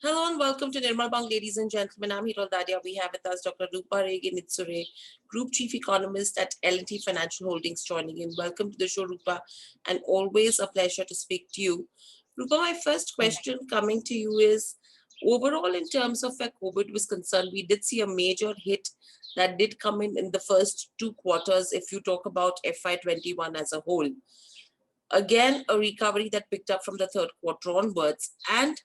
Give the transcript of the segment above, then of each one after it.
Hello and welcome to Nirmal Bang, ladies and gentlemen. I'm Hiral Dadia. We have with us Dr. Rupa Reganitsure, Group Chief Economist at L&T Financial Holdings, joining in. Welcome to the show, Rupa, and always a pleasure to speak to you. Rupa, my first Thank question coming to you is, overall, in terms of where COVID was concerned, we did see a major hit that did come in the first two quarters, if you talk about FY21 as a whole. Again, a recovery that picked up from the third quarter onwards. And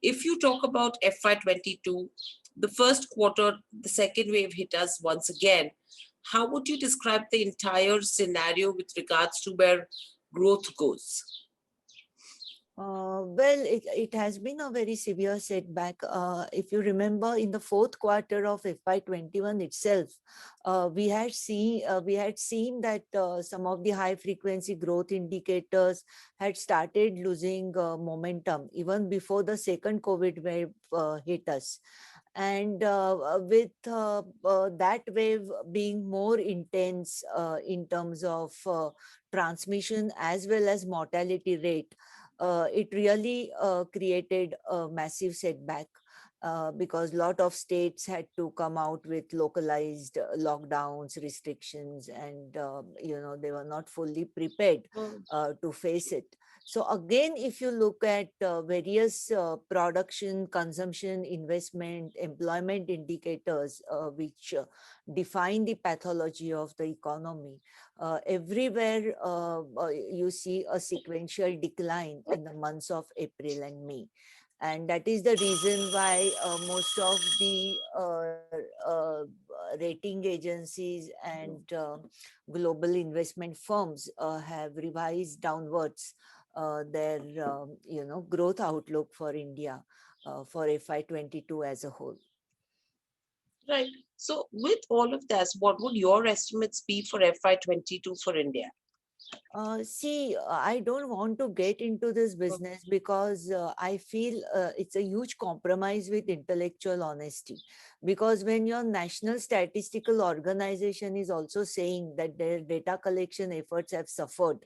if you talk about FY22, the first quarter, the second wave hit us once again. How would you describe the entire scenario with regards to where growth goes? Well, it has been a very severe setback. If you remember, in the fourth quarter of FY21 itself, we had seen that some of the high frequency growth indicators had started losing momentum even before the second COVID wave hit us. And with that wave being more intense in terms of transmission as well as mortality rate, it really created a massive setback because a lot of states had to come out with localized lockdowns, restrictions, and they were not fully prepared Mm. to face it. So again, if you look at various production, consumption, investment, employment indicators which define the pathology of the economy, everywhere you see a sequential decline in the months of April and May. And that is the reason why most of the rating agencies and global investment firms have revised downwards their growth outlook for India for FY22 as a whole. Right. So, with all of this, what would your estimates be for FY22 for India? See, I don't want to get into this Mm. business because I feel it's a huge compromise with intellectual honesty. Because when your national statistical organization is also saying that their data collection efforts have suffered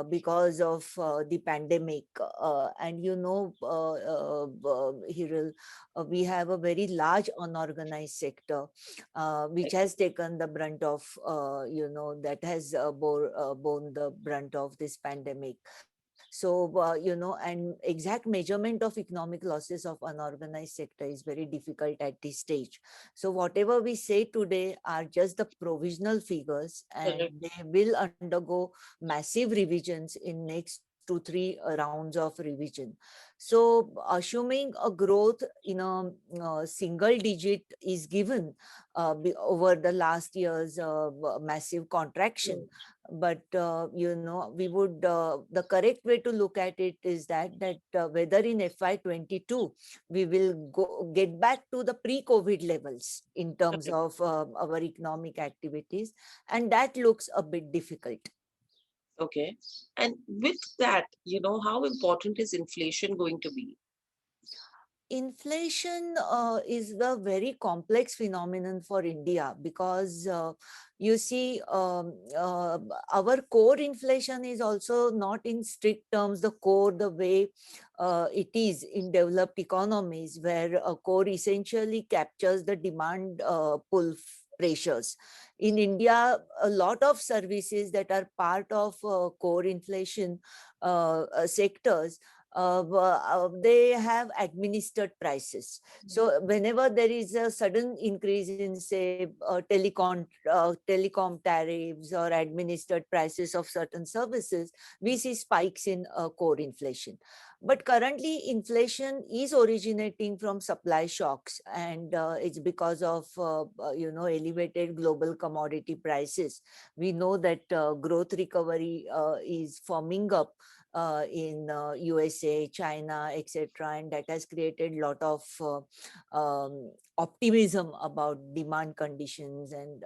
because of the pandemic, and Hiral, we have a very large unorganized sector which Right. has taken the brunt of, that has borne the brunt of this pandemic. So, and exact measurement of economic losses of unorganized sector is very difficult at this stage. So, whatever we say today are just the provisional figures, and Correct. they will undergo massive revisions in next 2 3 rounds of revision. So, assuming a growth in a single digit is given over the last year's massive contraction, Mm. but we would the correct way to look at it is that whether in FY22 we will get back to the pre-COVID levels in terms Correct. of our economic activities, and that looks a bit difficult. Okay. And with that, how important is inflation going to be? Inflation is a very complex phenomenon for India because you see, our core inflation is also not in strict terms the core the way it is in developed economies, where a core essentially captures the demand pull pressures. In India, a lot of services that are part of core inflation sectors, they have administered prices. So whenever there is a sudden increase in, say, telecom tariffs or administered prices of certain services, we see spikes in core inflation. But currently, inflation is originating from supply shocks, and it's because of elevated global commodity prices. We know that growth recovery is forming up in USA, China, etc., and that has created a lot of optimism about demand conditions, and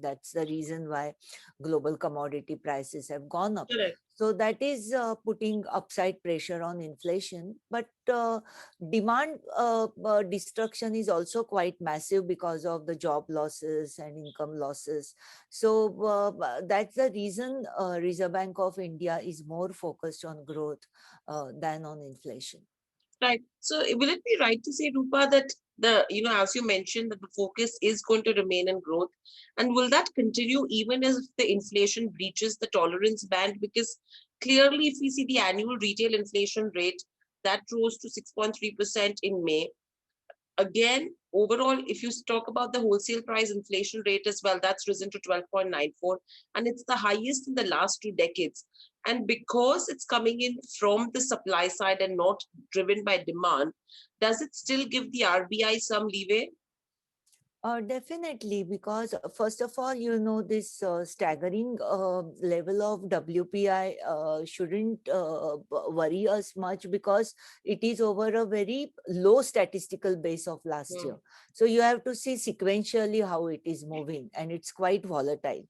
that's the reason why global commodity prices have gone up. Correct. So that is putting upside pressure on inflation, but demand destruction is also quite massive because of the job losses and income losses. So that's the reason Reserve Bank of India is more focused on growth than on inflation. Right. So will it be right to say, Rupa, that as you mentioned, that the focus is going to remain in growth, and will that continue even as if the inflation breaches the tolerance band? Because clearly, if we see the annual retail inflation rate that rose to 6.3% in May, again, overall, if you talk about the wholesale price inflation rate as well, that's risen to 12.94, and it's the highest in the last 2 decades. And because it's coming in from the supply side and not driven by demand, does it still give the RBI some leeway? Definitely, because first of all, this staggering level of WPI shouldn't worry us much because it is over a very low statistical base of last Hmm. year. So you have to see sequentially how it is moving, and it's quite volatile.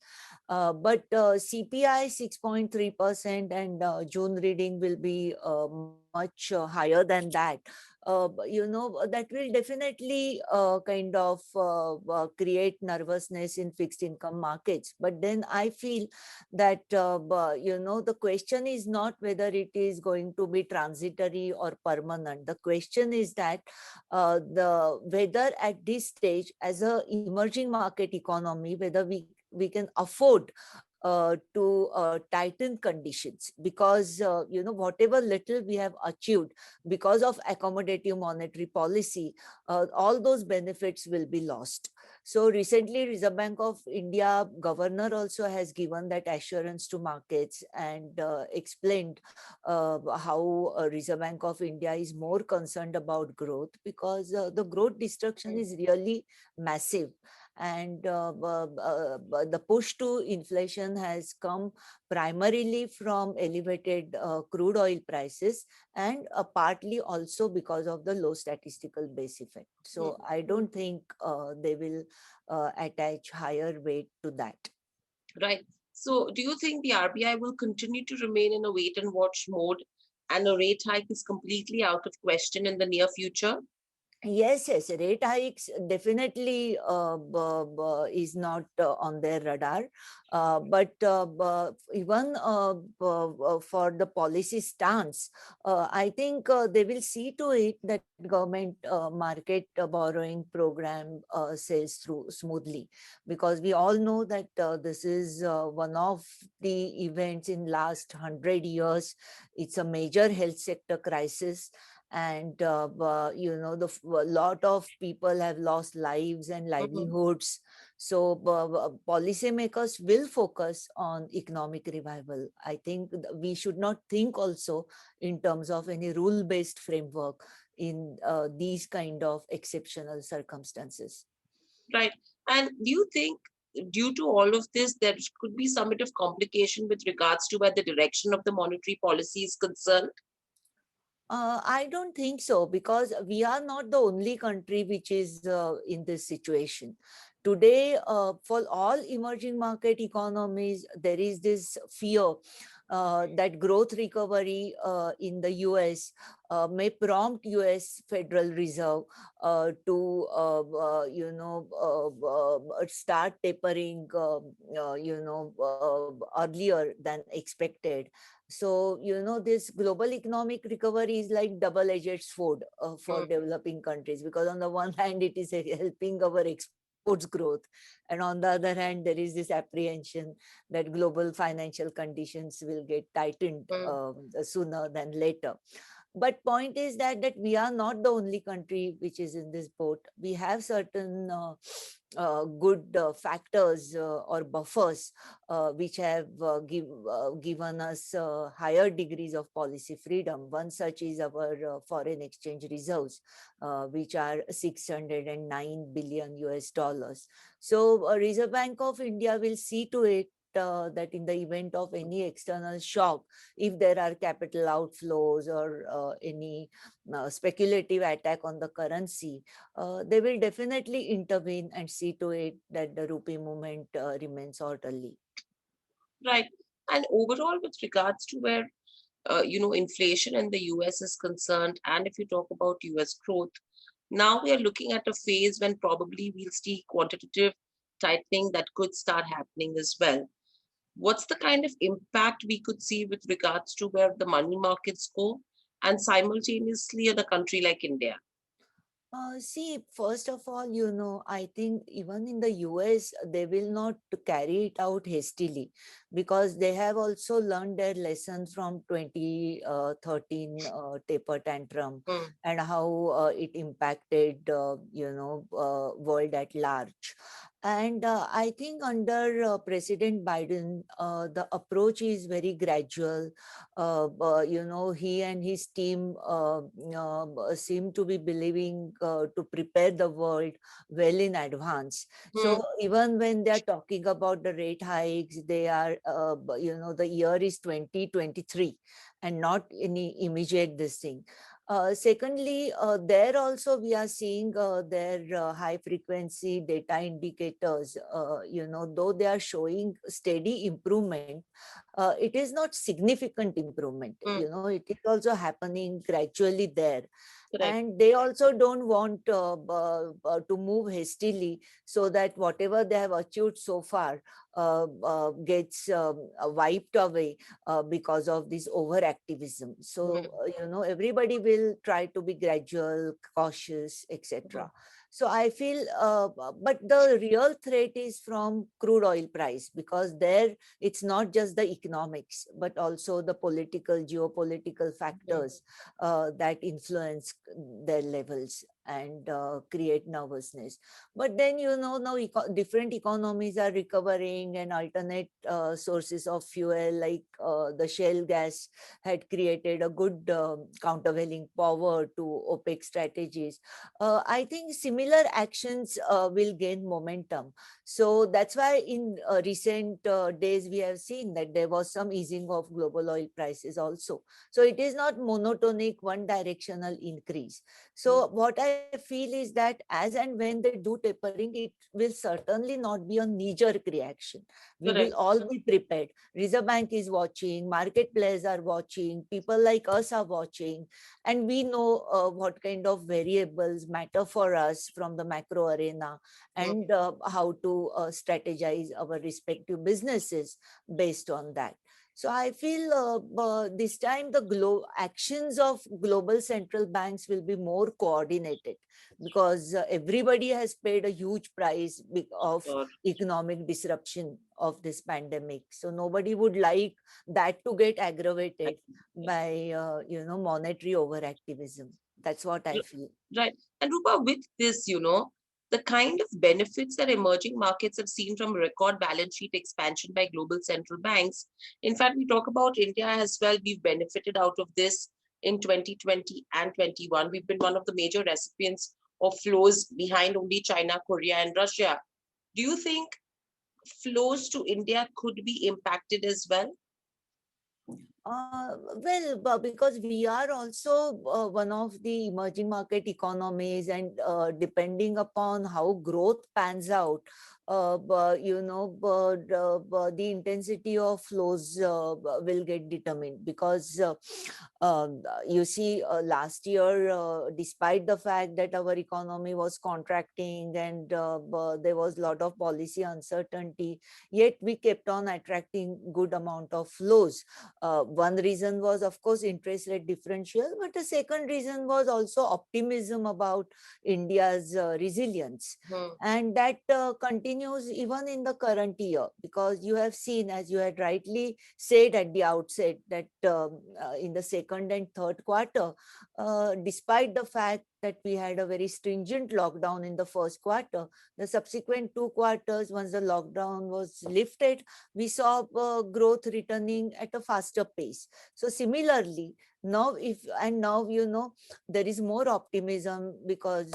But CPI 6.3% and June reading will be much higher than that. That will definitely kind of create nervousness in fixed income markets. But then I feel that the question is not whether it is going to be transitory or permanent. The question is that the whether at this stage, as a emerging market economy, whether we can afford to tighten conditions, because whatever little we have achieved because of accommodative monetary policy, all those benefits will be lost. So recently, Reserve Bank of India governor also has given that assurance to markets and explained how Reserve Bank of India is more concerned about growth, because the growth destruction is really massive. And the push to inflation has come primarily from elevated crude oil prices, and partly also because of the low statistical base effect. So Hmm. I don't think they will attach higher weight to that. Right. So do you think the RBI will continue to remain in a wait and watch mode, and a rate hike is completely out of question in the near future? Yes, yes, rate hikes definitely is not on their radar. But even for the policy stance, I think they will see to it that government market borrowing program sails through smoothly, because we all know that this is one of the events in last 100 years. It's a major health sector crisis, and a lot of people have lost lives and Mhm. livelihoods. So policymakers will focus on economic revival. I think we should not think also in terms of any rule based framework in these kind of exceptional circumstances. Right. And do you think, due to all of this, there could be some bit of complication with regards to where the direction of the monetary policy is concerned? I don't think so, because we are not the only country which is in this situation. Today, for all emerging market economies, there is this fear that growth recovery in the US may prompt US Federal Reserve to start tapering, earlier than expected. So this global economic recovery is like double-edged sword for Mm. developing countries, because on the one hand it is helping our exports growth, and on the other hand there is this apprehension that global financial conditions will get tightened Mm. sooner than later. But point is that we are not the only country which is in this boat. We have certain good factors or buffers which have given us higher degrees of policy freedom. One such is our foreign exchange reserves, which are 609 billion US dollars. So Reserve Bank of India will see to it that in the event of any external shock, if there are capital outflows or any speculative attack on the currency, they will definitely intervene and see to it that the rupee movement remains orderly. Right. And overall, with regards to where inflation in the US is concerned, and if you talk about US growth, now we are looking at a phase when probably we'll see quantitative tightening that could start happening as well. What's the kind of impact we could see with regards to where the money markets go? and simultaneously in a country like India? See, first of all, I think even in the US, they will not carry it out hastily because they have also learned their lessons from 2013 taper tantrum Hmm. and how it impacted, world at large. And I think under President Biden, the approach is very gradual. He and his team seem to be believing to prepare the world well in advance. Hmm. So even when they are talking about the rate hikes, they are, the year is 2023 and not any immediate this thing. Secondly, there also we are seeing their high frequency data indicators, though they are showing steady improvement, it is not significant improvement. Hmm. It is also happening gradually there. Correct. And they also don't want to move hastily so that whatever they have achieved so far gets wiped away because of this overactivism. So, Hmm. everybody will try to be gradual, cautious, Hmm. etc. So I feel, but the real threat is from crude oil price, because there it's not just the economics, but also the political, geopolitical Hmm. factors that influence their levels and create nervousness. But then, now different economies are recovering, and alternate sources of fuel like the shale gas had created a good countervailing power to OPEC strategies. I think similar actions will gain momentum. So that's why in recent days we have seen that there was some easing of global oil prices also. So it is not monotonic, one directional increase. Hmm. So what I feel is that as and when they do tapering, it will certainly not be a knee-jerk reaction. We will Correct. all be prepared. Reserve Bank is watching, market players are watching, people like us are watching, and we know what kind of variables matter for us from the macro arena, Hmm. and how to strategize our respective businesses based on that. So I feel this time the actions of global central banks will be more coordinated, because everybody has paid a huge price of Sure. economic disruption of this pandemic. So nobody would like that to get aggravated by monetary overactivism. That's what I feel. Right. And Rupa, with this, the kind of benefits that emerging markets have seen from record balance sheet expansion by global central banks. In fact, we talk about India as well. We've benefited out of this in 2020 and 21. We've been one of the major recipients of flows behind only China, Korea, and Russia. Do you think flows to India could be impacted as well? Because we are also one of the emerging market economies, and depending upon how growth pans out, the intensity of flows will get determined. Because you see, last year, despite the fact that our economy was contracting and there was a lot of policy uncertainty, yet we kept on attracting good amount of flows. One reason was, of course, interest rate differential, but the second reason was also optimism about India's resilience. Hmm. And that continues even in the current year, because you have seen, as you had rightly said at the outset, that in the second and third quarter, despite the fact that we had a very stringent lockdown in the first quarter, the subsequent 2 quarters, once the lockdown was lifted, we saw growth returning at a faster pace. So similarly, now there is more optimism, because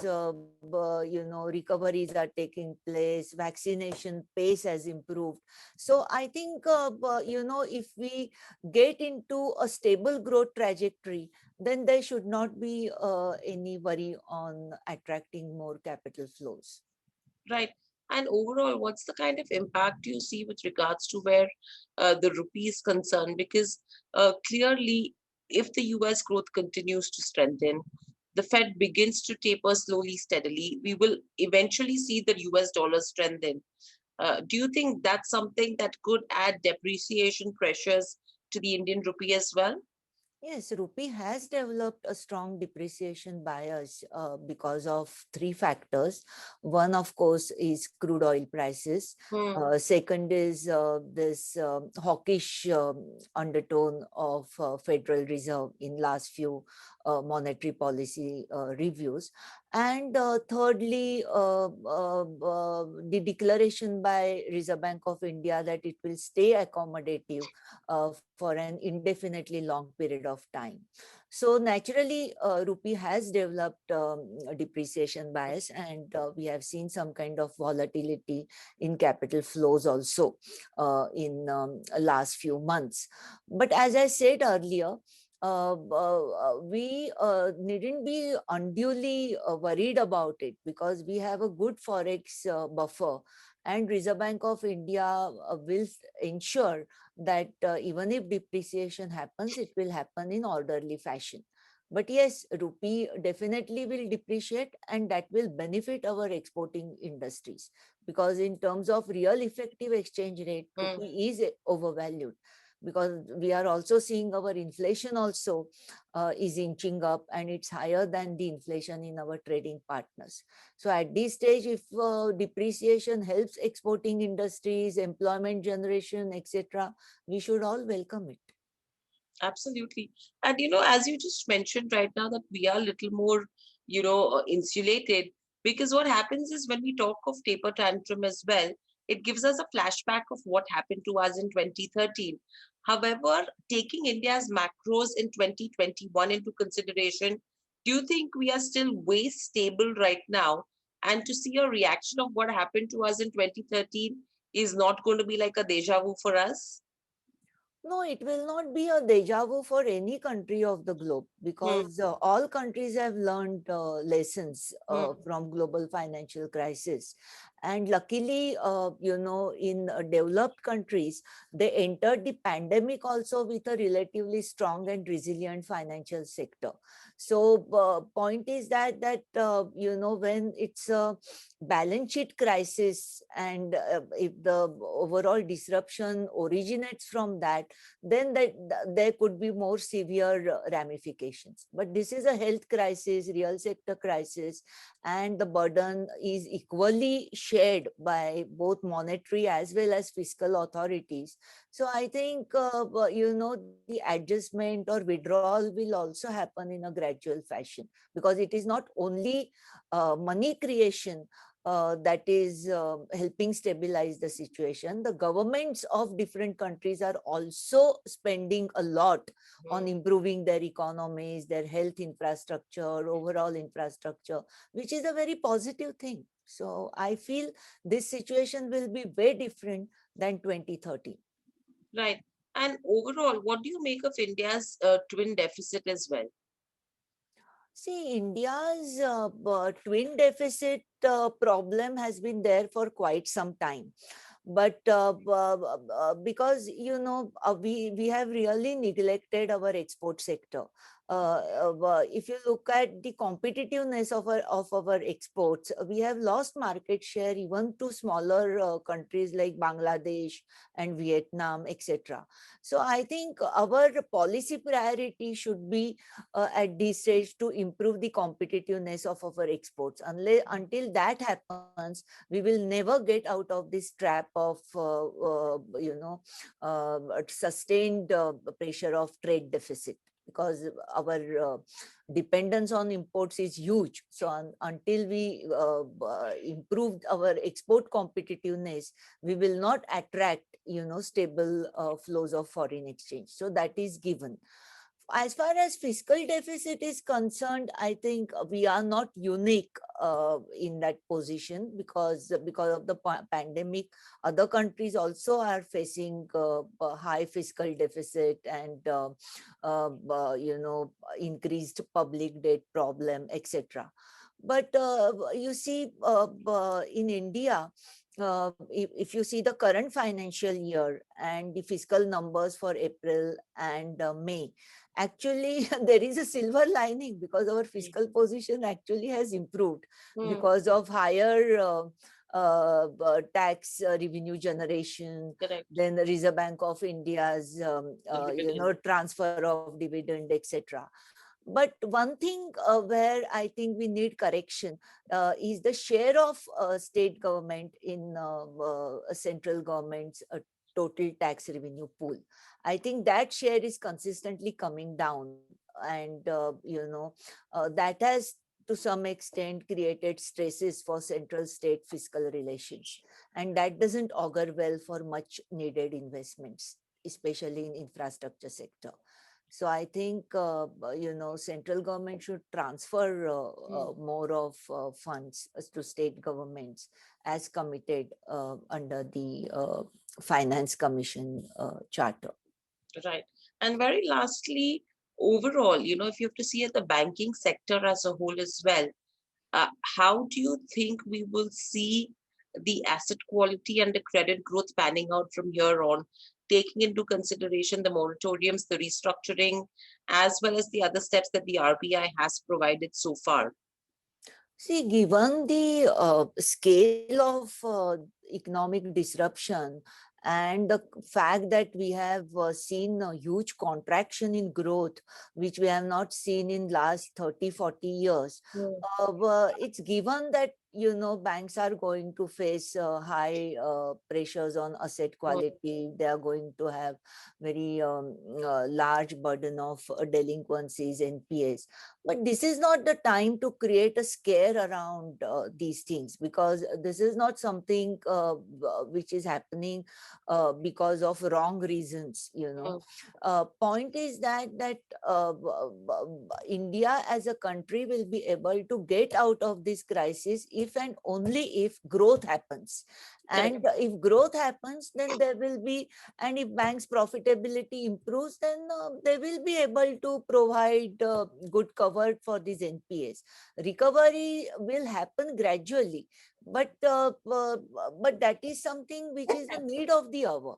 recoveries are taking place, vaccination pace has improved. So I think if we get into a stable growth trajectory, then there should not be any worry on attracting more capital flows. Right. And overall, what's the kind of impact you see with regards to where the rupee is concerned? Because clearly, if the US growth continues to strengthen, the Fed begins to taper slowly, steadily, we will eventually see the US dollar strengthen. Do you think that's something that could add depreciation pressures to the Indian rupee as well? Yes, rupee has developed a strong depreciation bias because of three factors. One, of course, is crude oil prices. Hmm. Second is this hawkish undertone of Federal Reserve in last few monetary policy reviews. And thirdly, the declaration by Reserve Bank of India that it will stay accommodative for an indefinitely long period of time. So naturally, rupee has developed a depreciation bias, and we have seen some kind of volatility in capital flows also in last few months. But as I said earlier, we needn't be unduly worried about it because we have a good forex buffer, and Reserve Bank of India will ensure that even if depreciation happens, it will happen in orderly fashion. But yes, rupee definitely will depreciate, and that will benefit our exporting industries because in terms of real effective exchange rate, Hmm. rupee is overvalued because we are also seeing our inflation also is inching up, and it's higher than the inflation in our trading partners. So at this stage, if depreciation helps exporting industries, employment generation, etc., we should all welcome it. Absolutely. And as you just mentioned right now, that we are a little more, insulated, because what happens is when we talk of taper tantrum as well, it gives us a flashback of what happened to us in 2013. However, taking India's macros in 2021 into consideration, do you think we are still way stable right now? And to see a reaction of what happened to us in 2013 is not going to be like a deja vu for us? No, it will not be a deja vu for any country of the globe Hmm, because all countries have learned lessons hmm, from global financial crisis. And luckily, in developed countries, they entered the pandemic also with a relatively strong and resilient financial sector. So, point is that when it's a balance sheet crisis and if the overall disruption originates from that, then there could be more severe ramifications. But this is a health crisis, real sector crisis, and the burden is equally shared by both monetary as well as fiscal authorities. So I think, the adjustment or withdrawal will also happen in a gradual fashion because it is not only money creation that is helping stabilize the situation. The governments of different countries are also spending a lot on hmm. improving their economies, their health infrastructure, overall infrastructure, which is a very positive thing. So I feel this situation will be way different than 2030. Right. And overall, what do you make of India's twin deficit as well? See, India's twin deficit problem has been there for quite some time. But because we have really neglected our export sector. If you look at the competitiveness of our exports, we have lost market share even to smaller countries like Bangladesh and Vietnam, etc. So I think our policy priority should be at this stage to improve the competitiveness of our exports. Until that happens, we will never get out of this trap of sustained pressure of trade deficit because our dependence on imports is huge. So until we improve our export competitiveness, we will not attract stable flows of foreign exchange. So that is given. As far as fiscal deficit is concerned, I think we are not unique in that position because of the pandemic. Other countries also are facing a high fiscal deficit and increased public debt problem, etc. But you see, in India, if you see the current financial year and the fiscal numbers for April and May, actually there is a silver lining because our fiscal position actually has improved Hmm, because of higher tax revenue generation, Correct. then the Reserve Bank of India's Dividend. transfer of dividend, etc. But one thing where I think we need correction is the share of state government in central government's total tax revenue pool. I think that share is consistently coming down, and that has to some extent created stresses for central state fiscal relations, and that doesn't augur well for much needed investments, especially in infrastructure sector. So I think central government should transfer more of funds to state governments as committed under the Finance Commission charter. Right. And very lastly, overall, if you have to see at the banking sector as a whole as well, how do you think we will see the asset quality and the credit growth panning out from here on, taking into consideration the moratoriums, the restructuring, as well as the other steps that the RBI has provided so far? See, given the scale of economic disruption and the fact that we have seen a huge contraction in growth, which we have not seen in last 30, 40 years, it's given that, banks are going to face high pressures on asset quality. They are going to have very large burden of delinquencies, NPAs. But this is not the time to create a scare around these things, because this is not something which is happening because of wrong reasons. Point is that India as a country will be able to get out of this crisis if and only if growth happens. And if growth happens, then there will be, and if banks' profitability improves, then they will be able to provide good cover for these NPAs. Recovery will happen gradually, but that is something which is the need of the hour.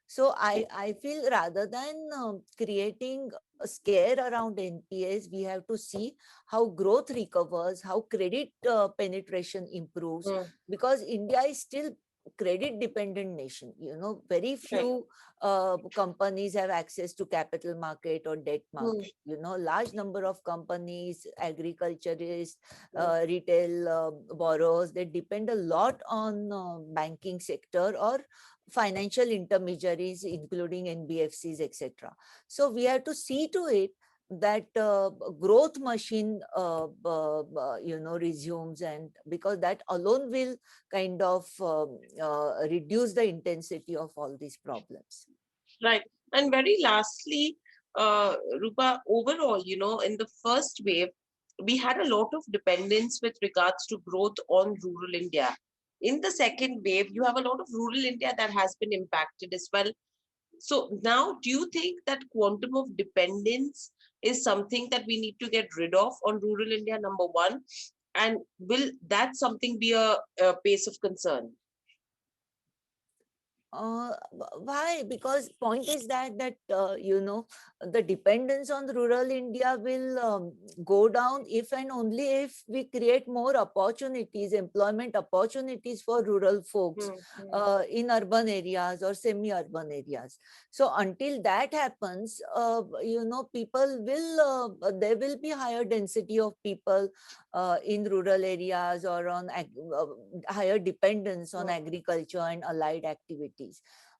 So I feel rather than creating a scare around NPAs, we have to see how growth recovers, how credit penetration improves, because India is still credit dependent nation. Very few companies have access to capital market or debt market. Large number of companies, agriculturists, retail borrowers, they depend a lot on banking sector or financial intermediaries, including NBFCs, etc. So we have to see to it that growth machine resumes, and because that alone will kind of reduce the intensity of all these problems. Right. And very lastly, Rupa, overall, in the first wave, we had a lot of dependence with regards to growth on rural India. In the second wave, you have a lot of rural India that has been impacted as well. So now, do you think that quantum of dependence is something that we need to get rid of on rural India, number one? And will that something be a pace of concern? Why? Because point is that the dependence on rural India will go down if and only if we create more opportunities, employment opportunities for rural folks in urban areas or semi-urban areas. So until that happens, people will there will be higher density of people in rural areas, or on higher dependence on agriculture and allied activities.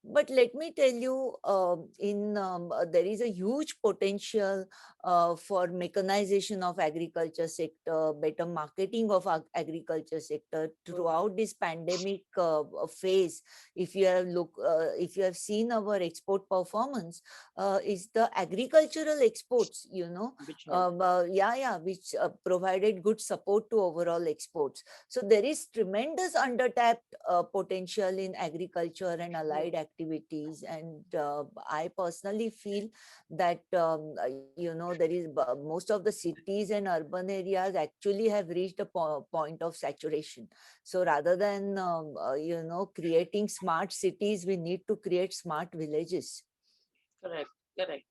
But let me tell you, there is a huge potential for mechanization of agriculture sector, better marketing of agriculture sector throughout this pandemic phase. If you have seen our export performance, is the agricultural exports, which provided good support to overall exports. So there is tremendous undertapped potential in agriculture and allied activities, and I personally feel that there is most of the cities and urban areas actually have reached a point of saturation. So rather than creating smart cities, we need to create smart villages. Correct.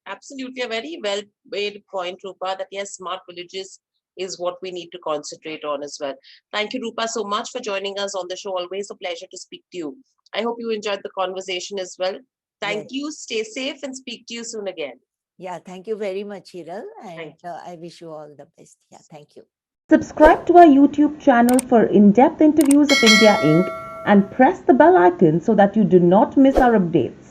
Absolutely, a very well made point, Rupa, that yes, smart villages is what we need to concentrate on as well. Thank you, Rupa, so much for joining us on the show. Always a pleasure to speak to you. I hope you enjoyed the conversation as well. Thank Yes. you. Stay safe and speak to you soon again. Yeah, thank you very much, Hiral, and Thank I wish you all the best. Yeah, thank you. Subscribe to our YouTube channel for in-depth interviews of India Inc. and press the bell icon so that you do not miss our updates.